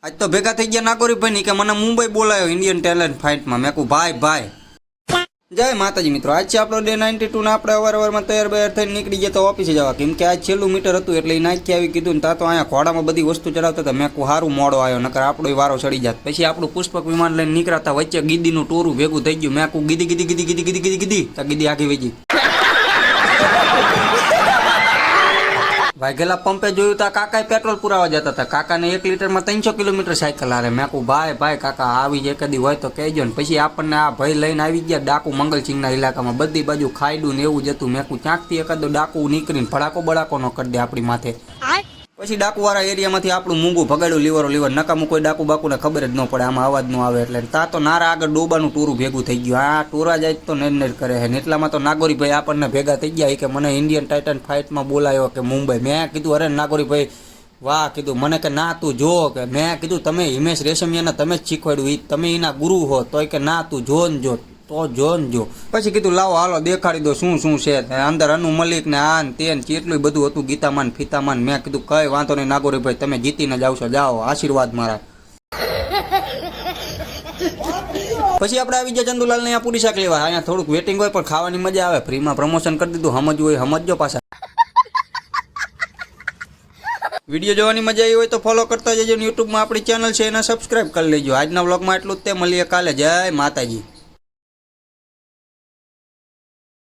आज तो भेगा थी गया नागोरी भाई के मैंने मुंबई बोलायो इंडियन टेलेंट फाइट में मैं भाई भाई जय माताजी मित्रों आज आप डे 92 ने આપણે અવારવારમાં તૈયાર બૈયાર થઈને નીકળી ગયા તો ઓફિસે જવા કેમ કે આજ છેલ્લું મીટર હતું એટલે એ નાખી આવી કીધું ને તા તો અહીંયા ઘોડામાં બધી વસ્તુ ચડાવતા હતા મેં હારું મોડો આવ્યો નકર આપણો વારો ચડી જાત પછી આપણું પુષ્પક વિમાન લઈને નીકળતા વચ્ચે ગીદીનું ટોરું ભેગું થઈ ગયું મેં ગીદી ગીદી ગીદી ગીદી ગીદી ગીદી ગીદી તો ગીદી આખી વેજી વાઘેલા પંપે જોયું તો કાકા પેટ્રોલ પુરાવા જતા હતા કાકાને 1 લીટરમાં 300 કિલોમીટર સાયકલ હારે મેં કહું ભાઈ ભાઈ કાકા આવી જ કદી હોય તો કહેજો ને પછી આપણને આ ભાઈ લઈને આવી ગયા ડાકુ મંગલસિંહના ઇલાકામાં બધી બાજુ ખાયડું ને એવું જ હતું મેં કહું ક્યાંકથી એકાદો ડાકુ નીકળીને ભડાકો બડાકો ન કરી દે આપણી માથે પછી ડાકુવાળા એરિયામાંથી આપણું મૂંગું ભગાડ્યું લીવરો નકામું કોઈ ડાકુ બાકુને ખબર જ ન પડે આમાં અવાજ ન આવે એટલે તા તો નારા આગળ ડોબાનું ટોરું ભેગું થઈ ગયું આ ટોરા જાય તો નેર કરે છે ને એટલામાં તો નાગોરીભાઈ આપણને ભેગા થઈ ગયા કે મને ઇન્ડિયન ટાઇટન ફાઇટમાં બોલાયો કે મુંબઈ મેં કીધું અરે નાગોરીભાઈ વાહ કીધું મને કે ના તું જો કે મેં કીધું તમે હિમેશ રેશમિયાને તમે જ શીખવાડ્યું તમે એના ગુરુ હો તોય કે ના તું જો ને જો તો જો પછી કીધું લાવો હાલો દેખાડી દો શું શું છે અંદર અનુ મલિક ને આ ને તે કેટલું બધું હતું ગીતામાન ફીતામાન મેં કીધું કઈ વાંધો નહીં નાગોરીભાઈ તમે જીતીને જ આવશો જાઓ આશીર્વાદ મારા પછી આપણે આવી ગયા ચંદુલાલ ને અહીંયા પૂરી શાક લેવા અહીંયા થોડુંક વેટિંગ હોય પણ ખાવાની મજા આવે ફ્રીમાં પ્રમોશન કરી દીધું સમજવું હોય સમજજો પાછા વિડીયો જોવાની મજા આવી હોય તો ફોલો કરતા જજો યુટ્યુબમાં આપણી ચેનલ છે એને સબસ્ક્રાઇબ કરી લેજો આજના વ્લોગમાં એટલું જ તે મળીએ કાલે જય માતાજી।